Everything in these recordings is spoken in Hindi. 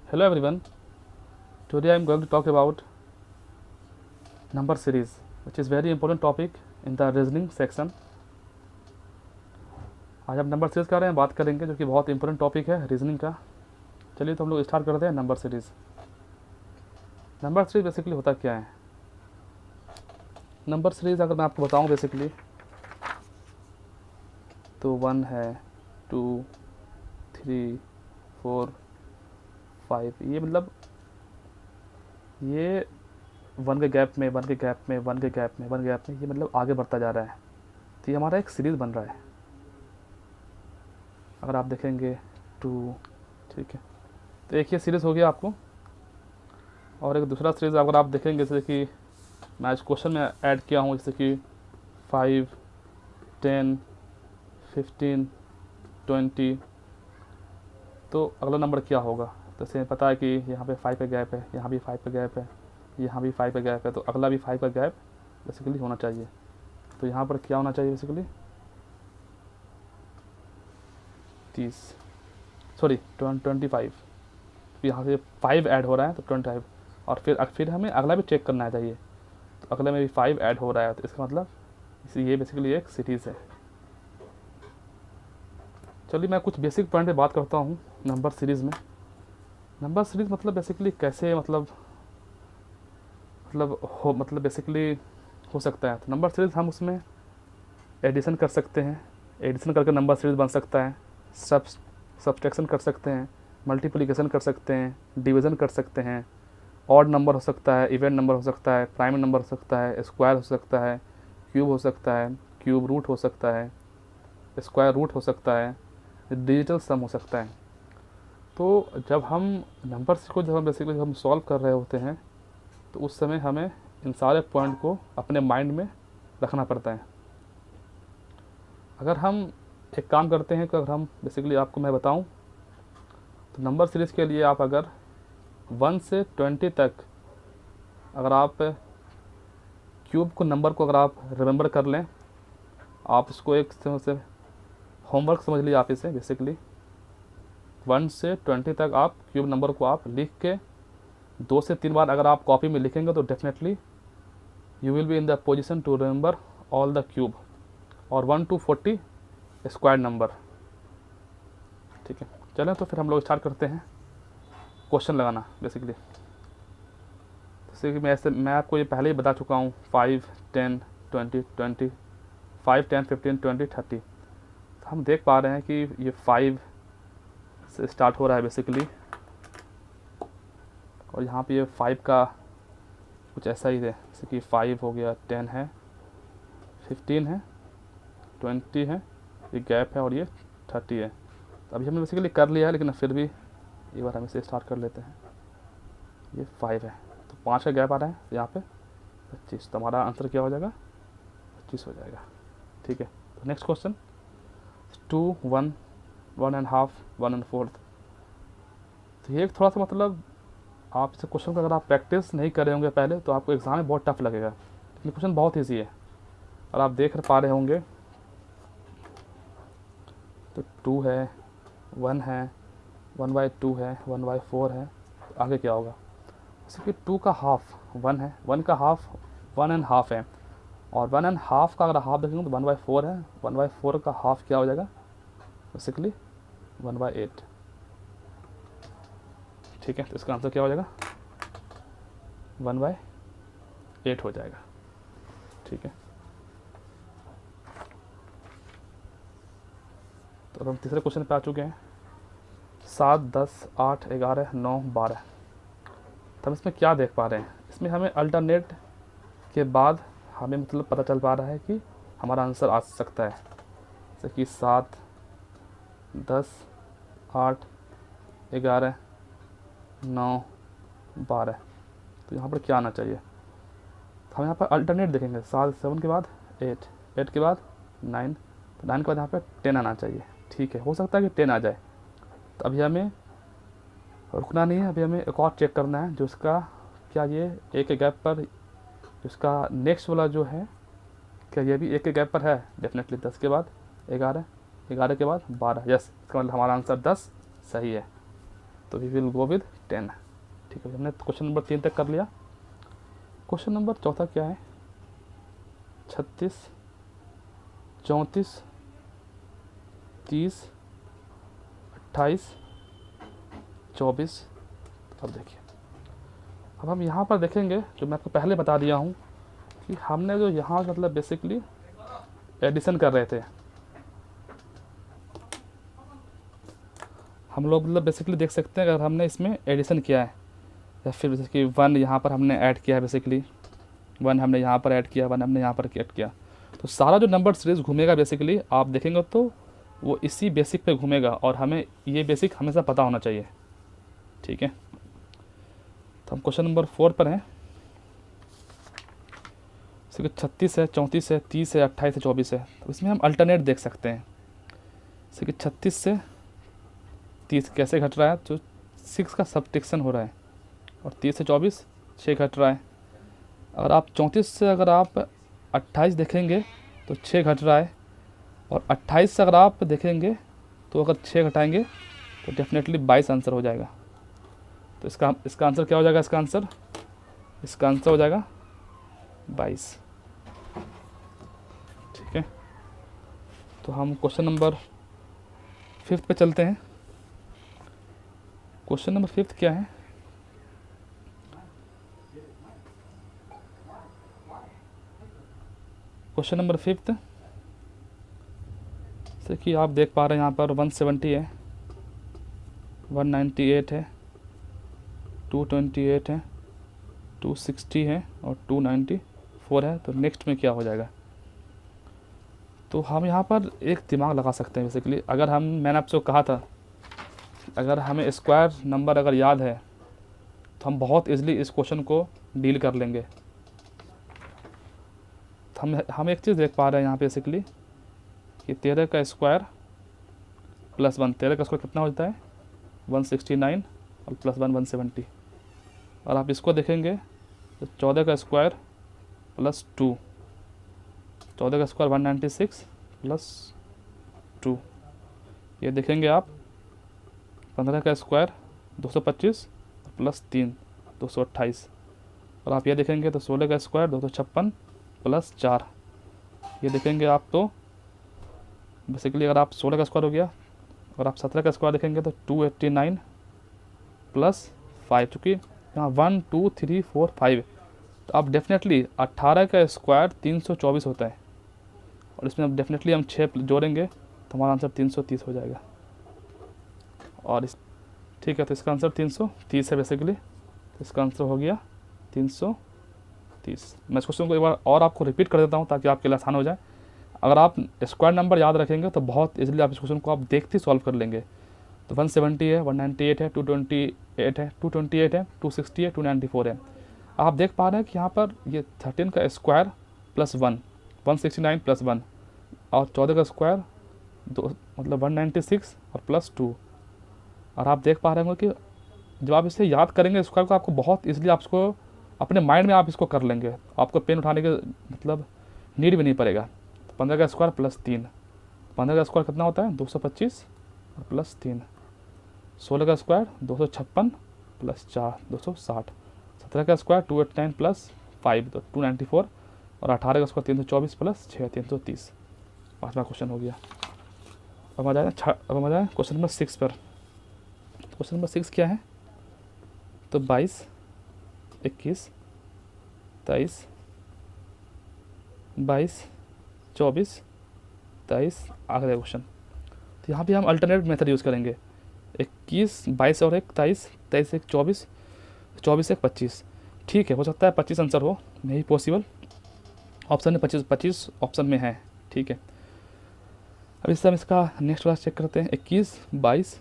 Hello everyone. Today I am going to talk about number series, which is very important topic in the reasoning section. आज हम नंबर सीरीज के बारे में बात करेंगे, जो कि बहुत इंपॉर्टेंट टॉपिक है रीजनिंग का। चलिए तो हम लोग स्टार्ट करते हैं number series. Number series basically होता क्या है? नंबर सीरीज अगर मैं आपको बताऊं बेसिकली तो 1 है, 2, 3, 4, 5, ये मतलब ये 1 के गैप में 1 के गैप में 1 के गैप में 1 के गैप में ये मतलब आगे बढ़ता जा रहा है। तो ये हमारा एक सीरीज़ बन रहा है। अगर आप देखेंगे 2, ठीक है, तो एक ये सीरीज़ हो गया आपको। और एक दूसरा सीरीज़ अगर आप देखेंगे, जैसे कि मैं आज क्वेश्चन में ऐड किया हूँ, जैसे कि 5, 10, 15, 20, तो अगला नंबर क्या होगा? तो जैसे पता है कि यहाँ पे 5 का गैप है, यहाँ भी 5 का गैप है, यहाँ भी 5 का गैप है, तो अगला भी 5 का गैप बेसिकली होना चाहिए। तो यहाँ पर क्या होना चाहिए बेसिकली 25। यहाँ से 5 ऐड हो रहा है तो 25, और फिर हमें अगला भी चेक करना चाहिए। तो अगले में भी 5 ऐड हो रहा है, तो इसका मतलब ये बेसिकली एक सीरीज़ है। चलिए मैं कुछ बेसिक पॉइंट पे बात करता हूँ नंबर सीरीज़ में। नंबर सीरीज़ मतलब बेसिकली कैसे मतलब बेसिकली हो सकता है। तो नंबर सीरीज़ हम उसमें एडिशन कर सकते हैं, एडिशन करके नंबर सीरीज़ बन सकता है। सब्सट्रैक्शन कर सकते हैं, मल्टीप्लिकेशन कर सकते हैं, डिवीज़न कर सकते हैं। ऑड नंबर हो सकता है, इवेंट नंबर हो सकता है, प्राइम नंबर हो सकता है, स्क्वायर हो सकता है, क्यूब हो सकता है, क्यूब रूट हो सकता है, स्क्वायर रूट हो सकता है, डिजिटल सम हो सकता है। तो जब हम नंबर्स को जब हम सॉल्व कर रहे होते हैं, तो उस समय हमें इन सारे पॉइंट को अपने माइंड में रखना पड़ता है। अगर हम एक काम करते हैं, तो अगर हम बेसिकली आपको मैं बताऊं, तो नंबर सीरीज़ के लिए आप अगर 1 से 20 तक अगर आप क्यूब को नंबर को अगर आप रिमेंबर कर लें, आप इसको एक तरह से होमवर्क समझ लीजिए। आप इसे बेसिकली 1 से 20 तक आप क्यूब नंबर को आप लिख के 2 से 3 बार अगर आप कॉपी में लिखेंगे, तो definitely you will be in the position to remember all the cube और 1 to 40 स्क्वायर नंबर। ठीक है, चलें तो फिर हम लोग स्टार्ट करते हैं क्वेश्चन लगाना बेसिकली। जैसे कि मैं आपको ये पहले ही बता चुका हूँ 5, 10, 20, 5, 10, 15, 20, 30। तो हम देख पा रहे हैं कि ये 5 से स्टार्ट हो रहा है बेसिकली, और यहाँ पे ये 5 का कुछ ऐसा ही है, जैसे कि 5 हो गया, 10 है, 15 है, 20 है, ये गैप है, और ये 30 है। तो अभी हमने बेसिकली कर लिया है, लेकिन फिर भी एक बार हम इसे स्टार्ट कर लेते हैं। ये 5 है, तो 5 का गैप आ रहा है यहाँ पे 25, तो हमारा आंसर क्या हो जाएगा 25 हो जाएगा। ठीक है, तो नेक्स्ट क्वेश्चन 2, 1, 1.5, 1/4। तो ये थोड़ा सा मतलब आप इस क्वेश्चन को अगर आप प्रैक्टिस नहीं कर रहे होंगे पहले, तो आपको एग्ज़ाम में बहुत टफ लगेगा, लेकिन क्वेश्चन बहुत ईजी है। और आप देख पा रहे होंगे, तो 2 है, 1 है, 1/2 है, 1/4 है, तो आगे क्या होगा? जैसे कि 2 का हाफ 1 है, 1 का हाफ 1.5 है, और 1.5 का अगर हाफ देखेंगे तो 1/4 है। 1/4 का हाफ क्या हो जाएगा बेसिकली 1/8। ठीक है, तो इसका आंसर क्या हो जाएगा 1/8 हो जाएगा। ठीक है, तो अब हम तीसरे क्वेश्चन पे आ चुके हैं। 7, 10, 8, 11, 9, 12। तो हम इसमें क्या देख पा रहे हैं? इसमें हमें अल्टरनेट के बाद हमें मतलब पता चल पा रहा है कि हमारा आंसर आ सकता है, जैसे कि 7, 10, 8, 11, 9, 12। तो यहाँ पर क्या आना चाहिए? तो हम यहाँ पर अल्टरनेट देखेंगे। 7 के बाद 8, 8 के बाद 9, तो 9 के बाद यहाँ पर 10 आना चाहिए। ठीक है, हो सकता है कि 10 आ जाए। तो अभी हमें रुकना नहीं है, अभी हमें एक और चेक करना है, जो उसका क्या ये एक के गैप पर, उसका नेक्स्ट वाला जो है, क्या ये भी एक के गैप पर है? डेफिनेटली 10 के बाद 11, 11 के बाद 12। यस, इसका मतलब हमारा आंसर 10 सही है। तो वी विल गो विद 10। ठीक है, हमने क्वेश्चन नंबर 3 तक कर लिया। क्वेश्चन नंबर चौथा क्या है? 36, 34, 30, 28, 24। अब देखिए, अब हम यहाँ पर देखेंगे, जो मैं आपको पहले बता दिया हूँ कि हमने जो यहाँ मतलब बेसिकली एडिशन कर रहे थे, हम लोग मतलब बेसिकली देख सकते हैं अगर हमने इसमें एडिशन किया है, या फिर जैसे कि 1 यहाँ पर हमने ऐड किया है, बेसिकली 1 हमने यहाँ पर ऐड किया, 1 हमने यहाँ पर ऐड किया, तो सारा जो नंबर सीरीज़ घूमेगा बेसिकली आप देखेंगे तो वो इसी बेसिक पे घूमेगा, और हमें ये बेसिक हमेशा पता होना चाहिए। ठीक है, तो हम क्वेश्चन नंबर 4 पर हैं। जैसे कि 36 है, 34 है, 30 है, 28 है, 24 है, तो इसमें हम अल्टरनेट देख सकते हैं। जैसे कि 36 से 30 कैसे घट रहा है, तो 6 का सब्ट्रैक्शन हो रहा है, और 30 से 24 6 घट रहा है। अगर आप 34 से अगर आप 28 देखेंगे तो 6 घट रहा है, और 28 से अगर आप देखेंगे तो अगर 6 घटाएंगे तो डेफिनेटली 22 आंसर हो जाएगा। तो इसका आंसर क्या हो जाएगा? इसका आंसर हो जाएगा 22। ठीक है, तो हम क्वेश्चन नंबर 5 पे चलते हैं। क्वेश्चन नंबर 5 क्या है? क्वेश्चन नंबर 5 जैसे कि आप देख पा रहे हैं यहाँ पर 170 है, 198 है, 228 है, 260 है और 294 है। तो नेक्स्ट में क्या हो जाएगा? तो हम यहाँ पर एक दिमाग लगा सकते हैं बेसिकली। अगर मैंने आपसे कहा था अगर हमें स्क्वायर नंबर अगर याद है तो हम बहुत इजीली इस क्वेश्चन को डील कर लेंगे। तो हम एक चीज़ देख पा रहे हैं यहाँ पे बेसिकली कि 13 का स्क्वायर प्लस 1, 13 का स्क्वायर कितना हो जाता है? 169 और प्लस 1 170। और आप इसको देखेंगे तो 14 का स्क्वायर प्लस 2, 14 का स्क्वायर 196 प्लस 2। ये देखेंगे आप 15 का स्क्वायर 225 प्लस 3 228। और आप ये देखेंगे तो 16 का स्क्वायर 256 प्लस 4। ये देखेंगे आप तो बेसिकली अगर आप 16 का स्क्वायर हो गया, और आप 17 का स्क्वायर देखेंगे तो 289 प्लस 5, चूँकि यहाँ 1 2 3 4 5, तो आप डेफिनेटली 18 का स्क्वायर 324 होता है, और इसमें अब डेफिनेटली हम 6 जोड़ेंगे तो हमारा आंसर 330 हो जाएगा। और ठीक है, तो इसका आंसर 330 है बेसिकली। तो इसका आंसर हो गया 330। मैं इस क्वेश्चन को एक बार और आपको रिपीट कर देता हूँ ताकि आपके लिए आसान हो जाए। अगर आप स्क्वायर नंबर याद रखेंगे तो बहुत इजीली आप इस क्वेश्चन को आप देखते ही सॉल्व कर लेंगे। तो 170 है, 198 है, 228 है, 228 है, 260 है, 294 है। आप देख पा रहे हैं कि यहाँ पर ये 13 का स्क्वायर प्लस 1 169 प्लस 1, और 14 का स्क्वायर 2 मतलब 196 और प्लस 2। और आप देख पा रहे होंगे कि जब आप इसे याद करेंगे स्क्वायर को, आपको बहुत ईजिली आप इसको अपने माइंड में आप इसको कर लेंगे। आपको पेन उठाने के मतलब नीड भी नहीं पड़ेगा। 15 का स्क्वायर प्लस 3, 15 का स्क्वायर कितना होता है? 225 और प्लस 3। 16 का स्क्वायर 256 प्लस 4 260। 17 का स्क्वायर 289 प्लस 5 तो 294, और 18 का स्क्वायर 324 प्लस 6 330। 5वां क्वेश्चन हो गया। अब आ जाए क्वेश्चन नंबर 6 पर। क्वेश्चन नंबर 6 क्या है? तो 22, 21, 23, 22, 24, 23 आखिरी क्वेश्चन। तो यहाँ भी हम अल्टरनेट मेथड यूज़ करेंगे। 21, 22 और 1 23, 23 1 24, 24 1 25। ठीक है, हो सकता है 25 आंसर हो, नहीं पॉसिबल। ऑप्शन में 25 ऑप्शन में है। ठीक है, अब इस समय इसका नेक्स्ट क्लास चेक करते हैं। 21, 22,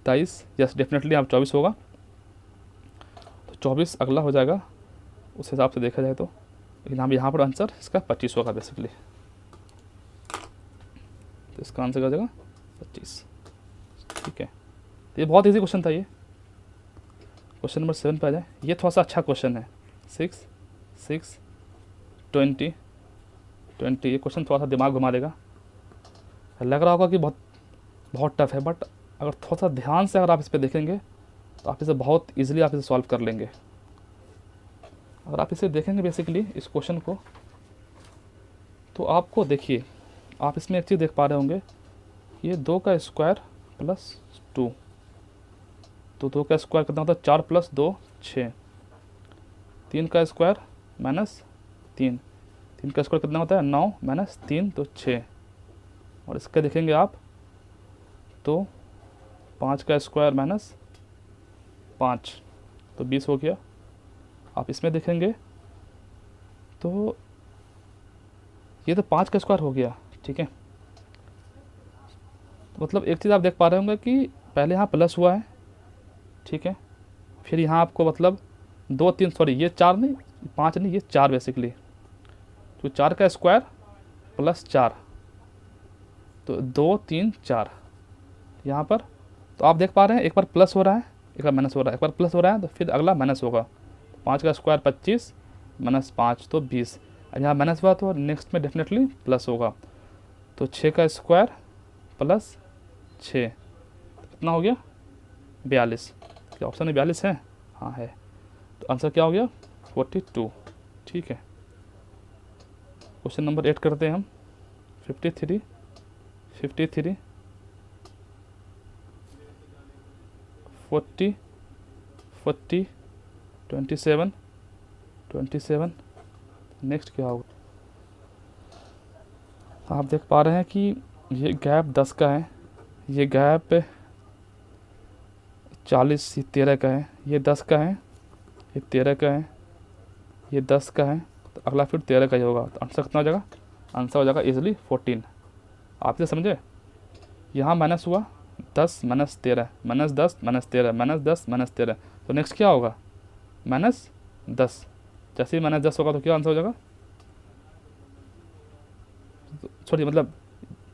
23, यस डेफिनेटली आप 24 होगा, तो 24 अगला हो जाएगा उस हिसाब से देखा जाए तो। लेकिन हम यहाँ पर आंसर इसका 25 होगा बेसिकली। तो इसका आंसर क्या हो जाएगा? 25। ठीक है, तो ये बहुत इजी क्वेश्चन था। ये क्वेश्चन नंबर 7 पे आ जाए। ये थोड़ा सा अच्छा क्वेश्चन है। 6, 6, 20, 20। ये क्वेश्चन थोड़ा सा दिमाग घुमा देगा। लग रहा होगा कि बहुत टफ है, बट अगर थोड़ा सा ध्यान से अगर आप इस पर देखेंगे तो आप इसे बहुत ईजिली आप इसे सॉल्व कर लेंगे। अगर आप इसे देखेंगे बेसिकली इस क्वेश्चन को, तो आपको देखिए, आप इसमें एक चीज़ देख पा रहे होंगे, ये 2 का स्क्वायर प्लस 2, तो 2 का स्क्वायर कितना होता है 4 प्लस 2 6, 3 का स्क्वायर माइनस 3, 3 का स्क्वायर कितना होता है 9 माइनस 3 तो 6, और इसका देखेंगे आप तो 5 का स्क्वायर माइनस 5 तो 20 हो गया। आप इसमें देखेंगे तो ये तो 5 का स्क्वायर हो गया, ठीक है। तो मतलब एक चीज़ आप देख पा रहे होंगे कि पहले यहाँ प्लस हुआ है, ठीक है, फिर यहाँ आपको मतलब 2 3 सॉरी ये 4 नहीं 5 नहीं ये 4 बेसिकली, तो 4 का स्क्वायर प्लस 4 तो 2 3 4 यहाँ पर। तो आप देख पा रहे हैं एक बार प्लस हो रहा है एक बार माइनस हो रहा है, एक बार प्लस हो रहा है तो फिर अगला माइनस होगा। 5 का स्क्वायर 25 माइनस 5 तो 20, अब यहाँ माइनस हुआ तो नेक्स्ट में डेफिनेटली प्लस होगा। तो 6 का स्क्वायर प्लस 6 कितना हो गया 42, क्या ऑप्शन में 42 है? हाँ है, तो आंसर क्या हो गया 42, ठीक है। क्वेश्चन नंबर 8 करते हैं हम। 53 40 40 27 27, नेक्स्ट क्या होगा? आप देख पा रहे हैं कि ये गैप 10 का है, ये गैप 40 ये 13 का है, ये 10 का है, ये 13 का है, ये 10 का है, तो अगला फिर 13 का ही होगा। तो आंसर कितना हो जाएगा? आंसर हो जाएगा इजीली 14। आप इसे समझे? यहाँ माइनस हुआ 10 minus 13 minus 10 minus 13 minus 10 minus 13, तो नेक्स्ट क्या होगा माइनस 10। जैसे ही माइनस 10 होगा तो क्या आंसर हो जाएगा? सॉरी मतलब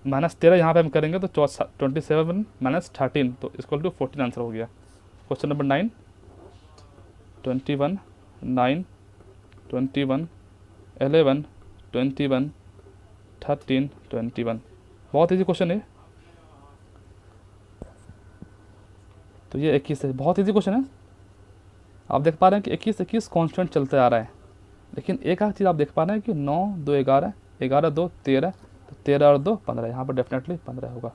माइनस 13 यहाँ पे हम करेंगे तो 27 माइनस 13 तो इक्वल टू 14 आंसर हो गया। क्वेश्चन नंबर 9 21 9 21 11 21 13 21, बहुत ईजी क्वेश्चन है। तो ये 21 है, बहुत ईजी क्वेश्चन है। आप देख पा रहे हैं कि 21 कांस्टेंट चलते आ रहा है, लेकिन एक आध चीज़ आप देख पा रहे हैं कि 9 2 11 11 2 13, तो 13 और 2 15, यहाँ पर डेफिनेटली 15 होगा।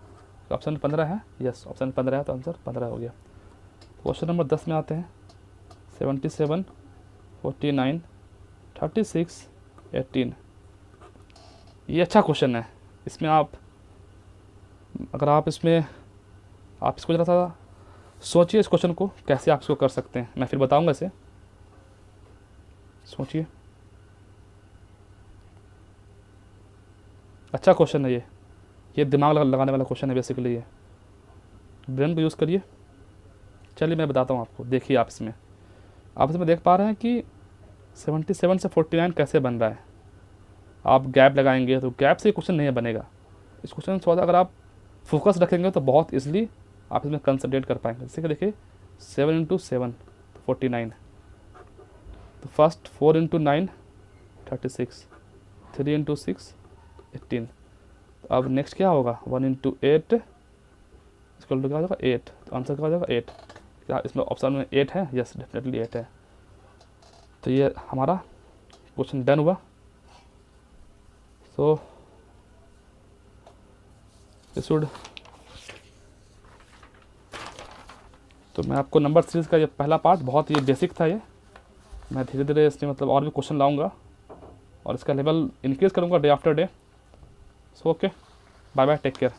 तो ऑप्शन 15 है, यस ऑप्शन 15 है, तो आंसर 15 हो गया। क्वेश्चन नंबर 10 में आते हैं। 77 49 36 18, ये अच्छा क्वेश्चन है। इसमें आप अगर आप इसमें आप इसको जरा सा सोचिए, इस क्वेश्चन को कैसे आप इसको कर सकते हैं, मैं फिर बताऊंगा इसे। सोचिए, अच्छा क्वेश्चन है ये दिमाग लगाने वाला क्वेश्चन है बेसिकली, ये ब्रेन को यूज़ करिए। चलिए मैं बताता हूँ आपको, देखिए आप इसमें देख पा रहे हैं कि 77 से 49 कैसे बन रहा है। आप गैप लगाएंगे तो गैप से क्वेश्चन नहीं बनेगा। इस क्वेश्चन से अगर आप फोकस रखेंगे तो बहुत ईजिली आप इसमें कंसंट्रेट कर पाएंगे। जैसे कि देखिए 7 × 7 49, तो फर्स्ट 4 × 9 36, 3 × 6 18, तो अब नेक्स्ट क्या होगा 1 × 8 इसको क्या हो जाएगा 8, तो आंसर क्या हो जाएगा 8। क्या इसमें ऑप्शन में 8 है? यस डेफिनेटली 8 है। तो ये हमारा क्वेश्चन डन हुआ। सो तो मैं आपको नंबर सीरीज़ का ये पहला पार्ट बहुत ही बेसिक था, ये मैं धीरे धीरे इसमें मतलब और भी क्वेश्चन लाऊंगा और इसका लेवल इंक्रीज़ करूंगा day after day. So okay, bye bye, take care.